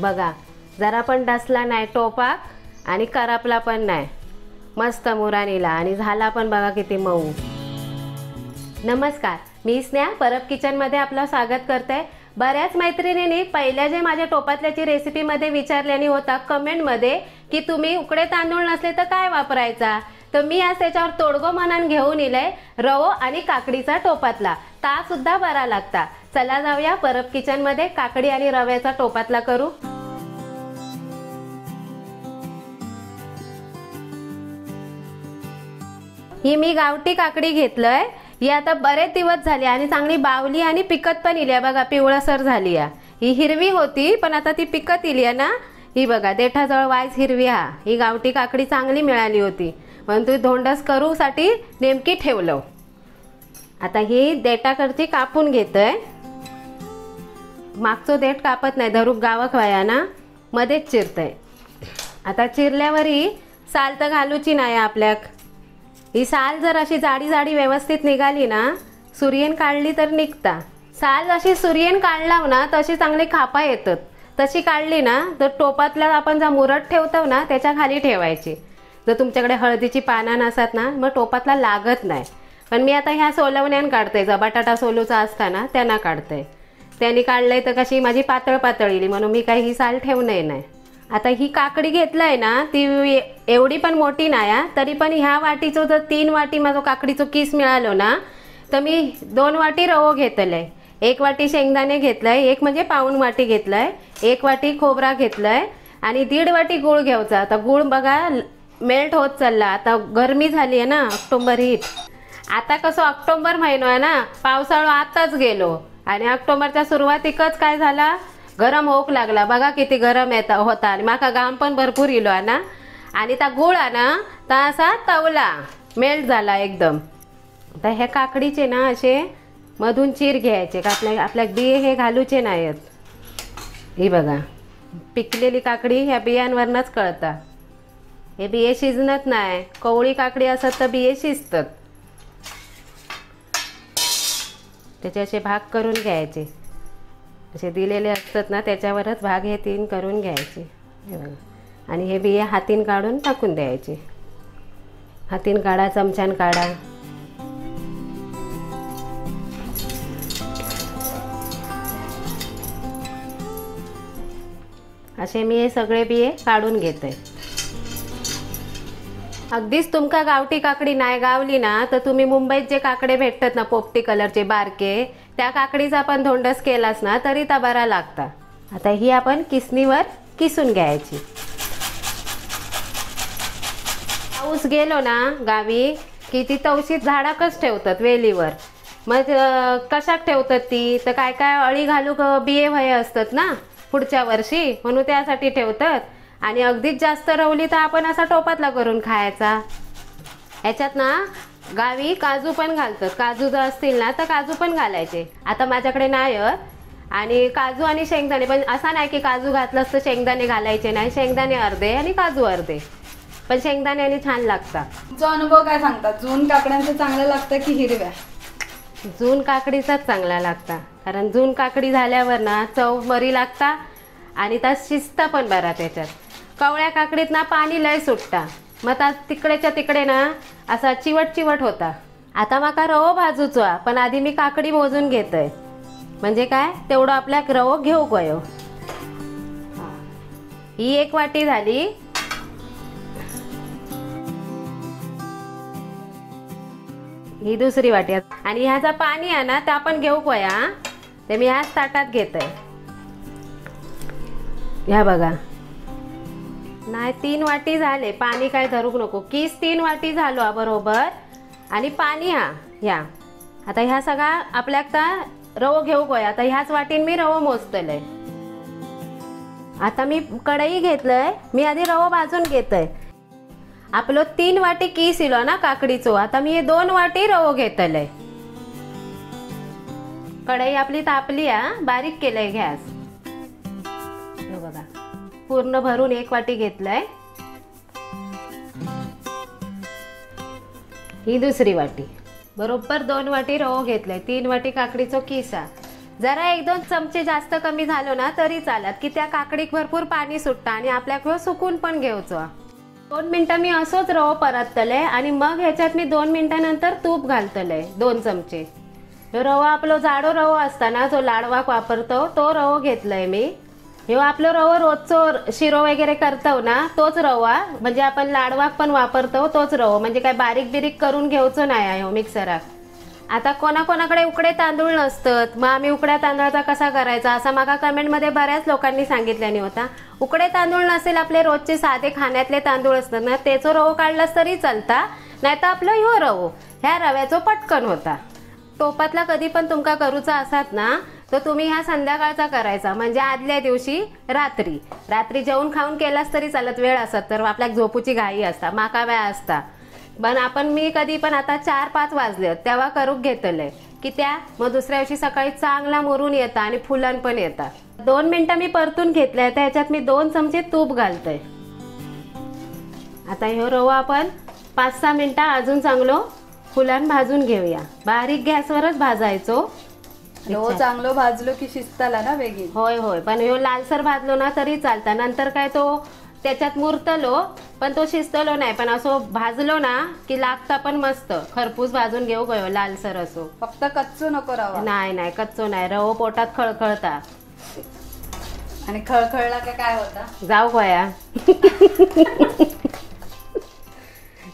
बघा जरा पण डसला नाही टोपाक आणि करपला पण नाही, मस्त मुरानीला आणि झाला पण बघा किती मऊ। नमस्कार, मी स्नेहा परब किचनमध्ये आपलं स्वागत करते। बऱ्याच मैत्रिणींनी पहिल्या जे माझ्या टोपातल्याची रेसिपीमध्ये विचारल्याने होता कमेंटमध्ये की तुम्ही उकडे तांदूळ नसले तर काय वापरायचा, तर मी आज त्याच्यावर तोडगो मनान घेऊन इले रवो आणि काकडीचा टोपातला ता सुद्धा बरा लागता। चला जाऊया परब किचनमध्ये काकडी आणि रव्याचा टोपातला करू। ही मी गावठी काकडी घेतलंय, ही आता बरेच दिवस झाले आणि चांगली बावली आणि पिकत पण इली बघा, पिवळसर झाली आहे। ही हिरवी होती पण आता ती पिकत इली ना, ही बघा देठाजवळ वाईस हिरवी हा। ही गावठी काकडी चांगली मिळाली होती पण तू धोंडस करू साठी नेमकी ठेवलो। आता ही देठाकडची कापून घेतोय, मागचो देठ कापत नाही, धरूक गावक व्हाया ना, मध्येच चिरतय। आता चिरल्यावर ही साल तर घालूची नाही आपल्याक। ही साल जर अशी जाडी जाडी व्यवस्थित निघाली ना, सूर्यन काढली तर निघता। साल अशी सूर्यन काढला ना तशी चांगली खापा येतात, तशी काढली ना तर टोपातला आपण जा मुरत ठेवतो ना त्याच्या खाली ठेवायची। जर तुमच्याकडे हळदीची पानं नसतात ना मग टोपातला लागत नाही, पण मी आता ह्या सोलवण्यान काढते, जा बटाटा सोलूचा असताना त्यांना काढते। त्यांनी काढलंय तर कशी माझी पातळ पातळ इली म्हणून मी काही ही साल ठेवणे नाही। आता ही काकडी घेतलाय ना ती एवढी पण मोठी नाही, तरी पण ह्या वाटीचो जर 3 वाटी माझो काकडीचो किस मिळालो ना तर मी 2 वाटी रवो घेतलंय, 1 वाटी शेंगदाणे घेतलंय, 1 म्हणजे पाऊण वाटी घेतलंय, 1 वाटी खोबरा घेतलंय आणि 1.5 वाटी गूळ घ्यायचा। आता गूळ बघा मेल्ट होत चालला, आता गरमी झाली आहे ना, ऑक्टोबर हीट। आता कसं ऑक्टोबर महिना आहे ना, पावसाळा आताच गेलो आणि ऑक्टोबरच्या सुरुवातीकच काय झाला, गरम होऊक लागला। बघा किती गरम होता आणि माका घाम पण भरपूर इलो ना, आणि त्या गुळ ना ता असा तवला मेल्ट झाला एकदम। आता ह्या काकडीचे ना असे मधून चीर घ्यायचे, आपल्या बिये हे घालूचे नाहीत। ही बघा पिकलेली काकडी ह्या बियांवरनच कळता, हे बिये शिजणत नाही। कवळी काकडी असत तर बिये शिजतात। त्याचे असे भाग करून घ्यायचे, असे दिलेले असतात ना त्याच्यावरच भाग हे 3 करून घ्यायचे। हे बघा, आणि हे बिये हातीन काढून टाकून द्यायचे। हातीन काढा, चमच्यान काढा। असे मी हे सगळे बिये काढून घेते। अगदीच तुमका गावठी काकडी नाही गावली ना तर तुम्ही मुंबईत जे काकडे भेटतात ना पोपटी कलरचे बारके, त्या काकडीचा आपण धोंडस केलास ना तरी ता बरा लागता। आता ही आपण किसणीवर किसून घ्यायची। पाऊस गेलो ना गावी की ती तवशीत झाडाकच ठेवतात वेलीवर, मग कशाक ठेवतात ती तर काय काय अळी घालूक बिये व्हाय असतात ना पुढच्या वर्षी, म्हणून त्यासाठी ठेवतात। आणि अगदीच जास्त रवली तर आपण असा टोपातला करून खायचा। ह्याच्यात ना गावी काजू पण घालतात, काजू जर असतील ना तर काजू पण घालायचे। आता माझ्याकडे नाही आणि काजू आणि शेंगदाणे पण, असा नाही की काजू घातलंस तर शेंगदाणे घालायचे नाही, शेंगदाणे अर्धे आणि काजू अर्धे, पण शेंगदाण्याने छान लागतात। तुमचा अनुभव काय सांगतात, जून काकड्यांचं चांगलं लागतं की हिरव्या? जून काकडीचाच चांगला लागता, कारण जून काकडी झाल्यावर ना चव बरी लागता आणि त्या शिजता पण बरा। त्याच्यात कवळ्या काकडीत ना पाणी लय सुटता, मग त्या तिकडेच्या तिकडे ना असा चिवट चिवट होता। आता माका रवो भाजूचो, पण आधी मी काकडी मोजून घेतोय, म्हणजे काय तेवढं आपल्या रवो घेऊ गयो। ही 1 वाटी झाली, ही 2री वाटी आणि ह्याचा पाणी आहे ना ते आपण घेऊ गया, ते मी ह्याच ताटात घेतोय। ह्या बघा नाही 3 वाटी झाले, पाणी काय धरूक नको, किस 3 वाटी झालो बरोबर आणि पाणी ह्या। आता ह्या सगळा आपल्याक रवो घेऊ गया। आता ह्याच वाटीन मी रवो मोजतले। आता मी कढई घेतलंय, मी आधी रवो भाजून घेतोय। आपलो 3 वाटी किस इलो ना काकडीचो, आता मी 2 वाटी रवो घेतले। कढई आपली तापली, बारीक केलंय गॅस। बघा पूर्ण भरून 1 वाटी घेतलंय, ही 2री वाटी, बरोबर 2 वाटी रवो घेतलाय, 3 वाटी काकडीचो किसा, जरा 1-2 चमचे जास्त कमी झालो ना तरी चालत, की त्या काकडीक भरपूर पाणी सुटतं आणि आपल्याकडं सुकून पण घेऊचो. 2 मिनटं मी असोच रवो परततले आणि मग ह्याच्यात मी 2 मिनिटानंतर तूप घालतले 2 चमचे. रवा आपलो जाडो रवो असता ना, जो लाडवाक वापरतो तो रवो घेतलाय मी. ह्यो आपलो रवो रोजचो शिरो वगैरे करतो ना तोच रवा, म्हणजे आपण लाडवाक पण वापरतो तोच रवो, म्हणजे काय बारीक बिरीक करून घेऊचो नाही ह्यो मिक्सराक. आता कोणाकोणाकडे उकडे तांदूळ नसतात, मग आम्ही उकड्या तांदळाचा कसा करायचा असं मला कमेंटमध्ये बऱ्याच लोकांनी सांगितल्याने होता. उकडे तांदूळ नसेल, आपले रोजचे साधे खाण्यातले तांदूळ असतात ना त्याचो रवो काढलास तरी चालता, नाही तर आपलं ह्यो रवो ह्या रव्याचो पटकन होता. टोपातला कधी पण तुमका करूचा असतात ना तर तुम्ही ह्या संध्याकाळचा करायचा, म्हणजे आदल्या दिवशी रात्री जेवून खाऊन केलास तरी चालत. वेळ असत तर आपल्याक झोपूची घाई असता, माका वेळ असता, पण मी कधी पण आता 4-5 वाजले तेव्हा करूक घेतले की त्या मग दुसऱ्या दिवशी सकाळी चांगला मुरून येता आणि फुलन पण येतात. 2 मिनिटं मी परतून घेतले, तर ह्याच्यात मी 2 चमचे तूप घालतोय. आता ह्यो रवा आपण 5-6 मिनिटं अजून चांगलो फुलान भाजून घेऊया. बारीक गॅसवरच भाजायचो. रवो चांगलो भाजलो की शिजताला ना वेगळी. होय, पण ह्यो लालसर भाजलो ना तरी चालता, नंतर काय तो त्याच्यात मुरतलो पण तो शिजतलो नाही, पण असो भाजलो ना की लागता पण मस्त. खरपूस भाजून घेऊ गयो लालसर असो, फक्त कच्चो नको रवा. नाही कच्चो नाही. रवो पोटात खळखळता आणि खळखळला का काय होता जाऊ गया.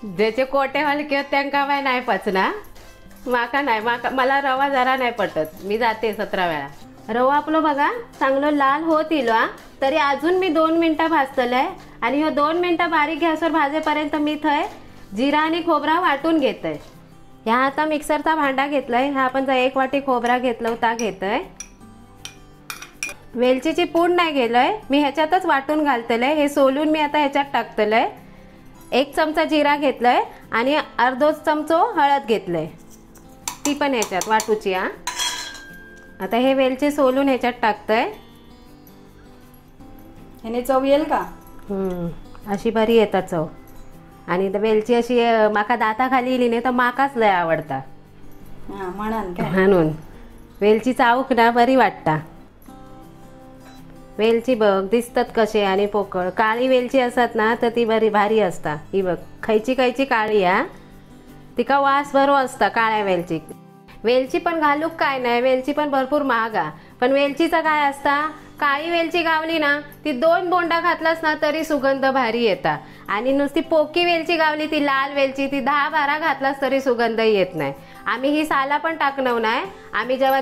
ज्याचे कोटे हलके त्यांका काय नाही पचना, माका नाही, मला रवा जरा नाही पटत, मी जाते 17 वेळा. रवा आपलं बघा चांगलं लाल होत इलो, तरी अजून मी 2 मिनिटं भाजतलंय. आणि ह्यो 2 मिनिटं बारीक गॅसवर भाजेपर्यंत मी थंय जिरा आणि खोबरा वाटून घेतोय. ह्या आता मिक्सरचा भांडा घेतलाय, ह्या आपण 1 वाटी खोबरा घेतलं होता घेतोय. वेलचीची पूड नाही गेलोय मी, ह्याच्यातच वाटून घालतलंय. हे सोलून मी आता ह्याच्यात टाकतलंय. 1 चमचा जिरा घेतलाय आणि अर्धो चमचो हळद घेतलंय, ती पण ह्याच्यात वाटूची. आता हे वेलची सोलून ह्याच्यात टाकतोय. ह्याने चव येईल का? अशी बरी येतात चव. आणि वेलची अशी माका दाताखाली येली नाही तर माकाच लय आवडता म्हणून वेलची चावूक ना बरी वाटता. वेलची बघ दिसतात कसे आणि पोकळ. काळी वेलची असतात ना तर ती बरी भारी असता. ही बघ खयची काळी तिका वास बरो असता काळ्या वेलची. वेलची पण घालूक काय नाही, वेलची पण भरपूर महागा. पण वेलचीचा काय असता, काळी वेलची गावली ना ती 2 बोंडा घातलास ना तरी सुगंध भारी येता. आणि नुसती पोकी वेलची गावली, ती लाल वेलची, ती 10-12 घातलास तरी सुगंध येत नाही. आम्ही ही साला पण टाकणव नाही. आम्ही जेव्हा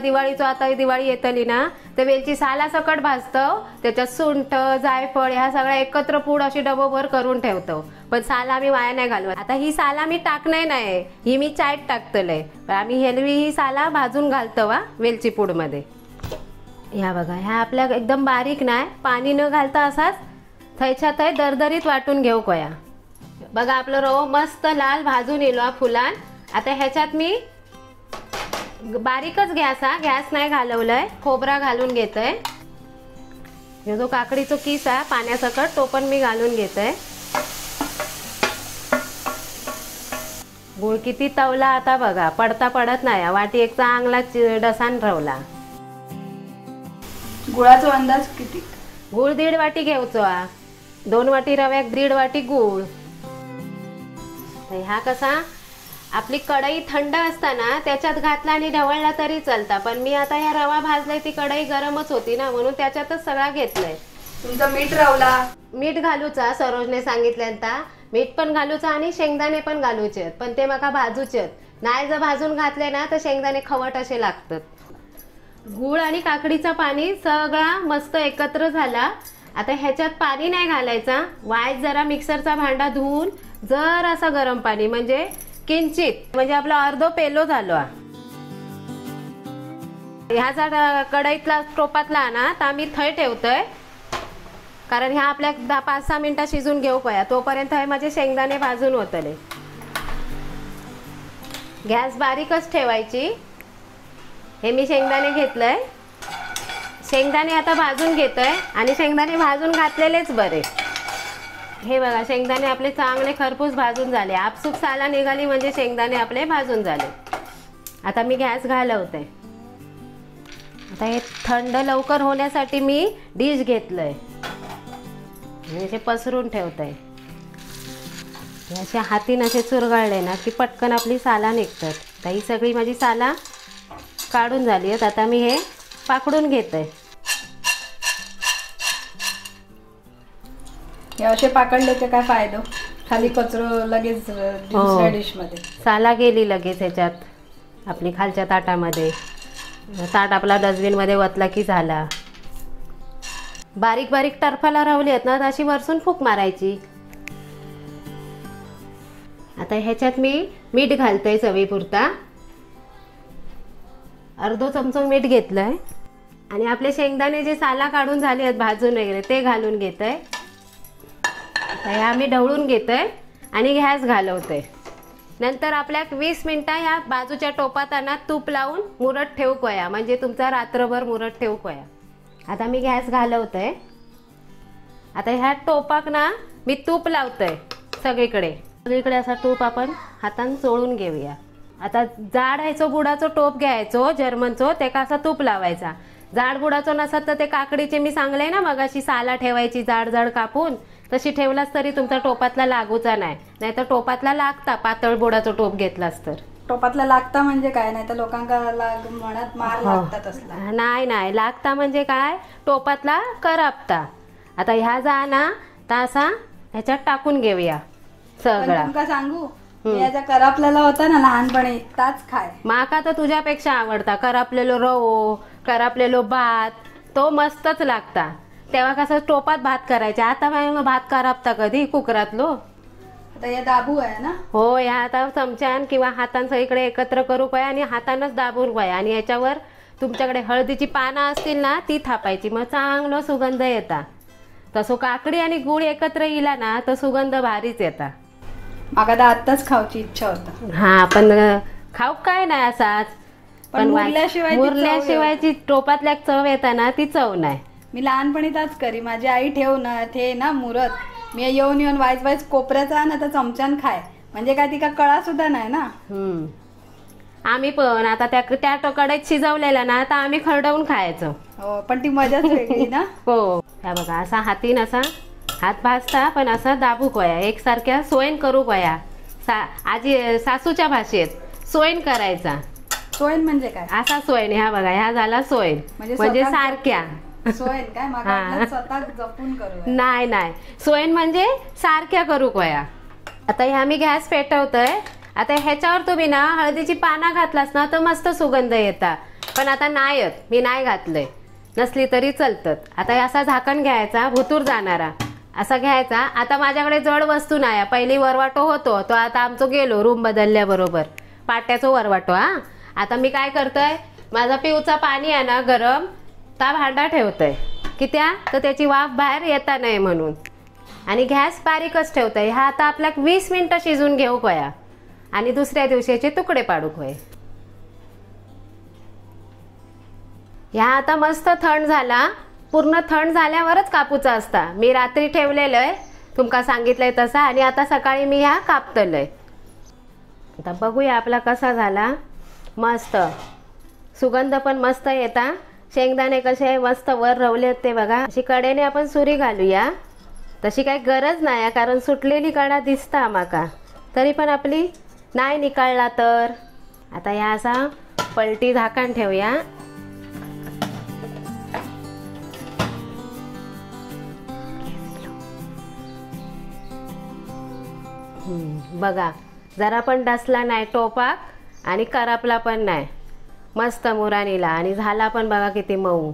आता दिवाळी येतली ना तर वेलची साला सकट भाजतो, त्याच्यात सुंठ जायफळ ह्या सगळ्या एकत्र पूड अशी डबोभर करून ठेवतो. पण साला आम्ही वाया नाही घालवत. आता ही साला मी टाकणार नाही, ही मी चायत टाकतलंय. आम्ही हेलवी ही साला भाजून घालतो वेलची पूडमध्ये. ह्या बघा, ह्या आपल्या एकदम बारीक नाही, पाणी न घालता असाच थयच्या थंय दरदरीत वाटून घेऊ कोया. बघा आपलं रवो मस्त लाल भाजून येलो फुलान. आता ह्याच्यात मी बारीकच गॅस नाही घालवलंय, खोबरा घालून घेतोय. हे जो काकडीचा किस आहे पाण्यासकट तो पण मी घालून घेतोय. गुळ किती तवला आता बघा, पडत नाही. वाटी एक चांगला डसान ठेवला. गुळाचा अंदाज किती? गुळ 1.5 वाटी घेऊचो. 2 वाटी रव्याक 1.5 वाटी गुळ. ह्या कसा आपली कढई थंड असताना त्याच्यात घातला आणि ढवळला तरी चालता. पण मी आता ह्या रवा भाजलाय, ती कढई गरमच होती ना म्हणून त्याच्यातच सगळा घेतलाय. तुमचं मीठ रावला? मीठ घालूचा, सरोजने सांगितल्यानंतर मीठ पण घालूचा आणि शेंगदाणे पण घालूचे, पण ते माका भाजूचे नाही. जर भाजून घातले ना तर शेंगदाणे खवट असे लागतात. गूळ आणि काकडीचं पाणी सगळा मस्त एकत्र झाला. आता ह्याच्यात पाणी नाही घालायचा. वाय जरा मिक्सरचा भांडा धुवून जर असा गरम पाणी, म्हणजे किंचित, म्हणजे आपला अर्धो पेलो झालो. ह्याचा कढईतला टोपातला ना तर आम्ही थंय ठेवतोय, कारण ह्या आपल्या 5-6 मिनिटं शिजून घेऊ पया. तोपर्यंत हे माझे शेंगदाणे भाजून होतले. गॅस बारीकच ठेवायची. हे मी शेंगदाणे घेतलंय, शेंगदाणे आता भाजून घेतोय. आणि शेंगदाणे भाजून घातलेलेच बरे. हे बघा शेंगदाणे आपले चांगले खरपूस भाजून झाले. आपसूक साला निघाली म्हणजे शेंगदाणे आपले भाजून झाले. आता मी गॅस घालवते. आता हे थंड लवकर होण्यासाठी मी डिश घेतलंय आणि असे पसरून ठेवतंय. हे असे हातीन असे चुरगळले ना की पटकन आपली साला निघतात. तर ही सगळी माझी साला काढून झाली आहेत. आता मी हे पाकडून घेते. हे असे पाकडल्याचे काय फायदो? खाली कचरो लगेच दुसऱ्या डिश मध्ये. साला गेली लगेच ह्याच्यात आपली खालच्या ताटामध्ये. ताट आपला डस्टबिनमध्ये वतला की झाला. बारीक बारीक टरफाला रावली आहेत ना, अशी वरसून फूक मारायची. आता ह्याच्यात मी मीठ घालते चवीपुरता. अर्धा चमचा मीठ घेतलंय आणि आपले शेंगदाणे जे साला काढून झाले आहेत भाजून वगैरे ते घालून घेतोय. ह्या मी ढवळून घेतोय आणि गॅस घालवते. नंतर आपल्या 20 मिनिटं ह्या बाजूच्या टोपाताना तूप लावून मुरत ठेवू कोया, म्हणजे तुमचा रात्रभर मुरत ठेवू कोया. आता मी गॅस घालवते. आता ह्या टोपाक ना मी तूप लावतोय सगळीकडे असा तूप आपण हातान चोळून घेऊया. आता जाड ह्याचो बुडाचो टोप घ्यायचो जर्मनचो, त्याका असा तूप लावायचा. जाड बुडाचो नसत तर ते काकडीचे मी सांगले ना मग अशी साला ठेवायची जाड जाड कापून, तशी ठेवलास तरी तुमचा टोपातला लागूचा नाही तर टोपातला लागता पातळ बुडाचा टोप घेतलास तर. टोपातला लागता म्हणजे काय? नाही तर लोकांका म्हणत मार लागतात असला. नाही लागता म्हणजे काय, टोपातला करपता. आता ह्या जा ना तर असा ह्याच्यात टाकून घेऊया सगळा. तुमका सांगू, याचा करपलेला होता ना लहानपणी ताच खाय. माका तर तुझ्यापेक्षा आवडता. करपलेलो रवो, करपलेलो भात तो मस्तच लागता. तेव्हा कसं टोपात भात करायचे. आता भात करपता कधी कुकरातलो. आता हे दाबू आहे ना? हो, या आता चमच्यान किंवा हातान सगळीकडे एकत्र करू पाया आणि हातानच दाबून पाया. आणि याच्यावर तुमच्याकडे हळदीची पानं असतील ना ती थापायची, मग चांगलं सुगंध येता. तसं काकडी आणि गुळ एकत्र येला ना तर सुगंध भारीच येता. माका तर आत्ताच खाऊची इच्छा होता. हा पण खाऊ काय नाही असाच, पण मुरल्याशिवायची टोपातल्या चव येता ना ती चव नाही. मी लहानपणी ताच करी. माझी आई ठेव ना ते ना मुरत, मी येऊन वाईच कोपऱ्याचा ना तर चमच्यान खाय. म्हणजे काय तिका कळा सुद्धा नाही ना. आम्ही पण आता त्या कढईत शिजवलेला ना तर आम्ही खरडवून खायचो. हो, पण ती मजाच वेगळी ना. हो, ह्या बघा असा हातीन असा हात भाजता पण असा दाबू कोया, एकसारख्या सोयन करू कोया. आजी सासूच्या भाषेत सोयन करायचा. सोयन म्हणजे काय? असा सोयन. ह्या बघा ह्या झाला सोयन म्हणजे सारख्या. सोयन काय? माका स्वतः जपून करू. नाही, सोयन म्हणजे सारख्या करू कोया. आता ह्या मी गॅस पेटवतोय. आता ह्याच्यावर तुम्ही ना हळदीची पानं घातलास ना तर मस्त सुगंध येता. पण आता नाही येत, मी नाही घातलंय. नसली तरी चलतात. आता असा झाकण घ्यायचा भुतूर जाणारा असा घ्यायचा. आता माझ्याकडे जड वस्तू नाही. पहिली वरवाटो होतो तो आता आमचं गेलो रूम बदलल्याबरोबर, पाट्याचं वरवाटो. आता मी काय करतोय, माझा पिऊचा पाणी आहे ना गरम ता भांडा ठेवतोय की तर त्याची वाफ बाहेर येता नाही म्हणून. आणि गॅस बारीकच ठेवतोय. हा आता आपल्या 20 मिनिटं शिजून घेऊ कोया आणि दुसऱ्या दिवशीचे तुकडे पाडू कोय. ह्या आता मस्त थंड झाला. पूर्ण थंड झाल्यावरच कापूचा असता. मी रात्री ठेवलेलं आहे तुमका सांगितलंय तसा, आणि आता सकाळी मी ह्या कापतलंय. आता बघूया आपला कसा झाला. मस्त सुगंध पण मस्त येता. शेंगदाणे कसे मस्त वर रवले ते बघा. अशी कडेने आपण सुरी घालूया. तशी काही गरज नाही कारण सुटलेली कडा दिसता माका, तरी पण आपली नाही निकाळला तर. आता या असा पलटी झाकण ठेवूया. बघा जरा पण डसला नाही टोपाक आणि करपला पण नाही. मस्त मुरानीला आणि झाला पण बघा किती मऊ.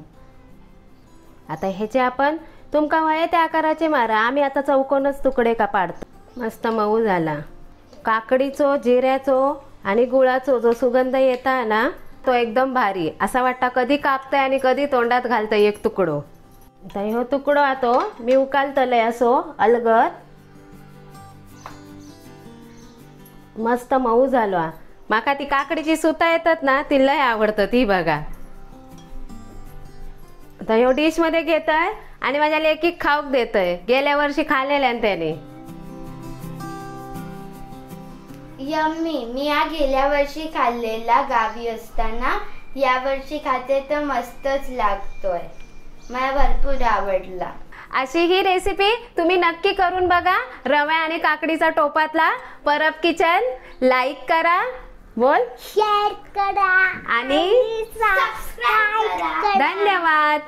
आता ह्याचे आपण तुमका वय त्या आकाराचे मारा. आम्ही आता चौकोनच तुकडे का पाडतो. मस्त मऊ झाला. काकडीचो, जिऱ्याचो आणि गुळाचो जो सुगंध येता ना तो एकदम भारी. असा वाटता कधी कापतंय आणि कधी तोंडात घालतंय एक तुकडो. आता ह्यो तुकडो आतो मी उकालतलंय असो अलगद. मस्त मऊ झालो. माका ती काकडीची सुता येतात ना ती लय आवडतं ती बघा. आता ह्यो डिश मध्ये घेतोय आणि माझ्या लेकीक खाऊक देतोय. गेल्या वर्षी खाल्लेल्या त्याने. यम्मी. मी गेल्या वर्षी खाल्लेला गावी असताना. यावर्षी खाते तर मस्तच लागतोय. मला भरपूर आवडला. अशी ही रेसिपी तुम्ही नक्की करून बघा. रवा आणि काकडीचा टोपातला परब किचन लाईक करा, बोल, शेअर करा आणि सबस्क्राईब करा. धन्यवाद.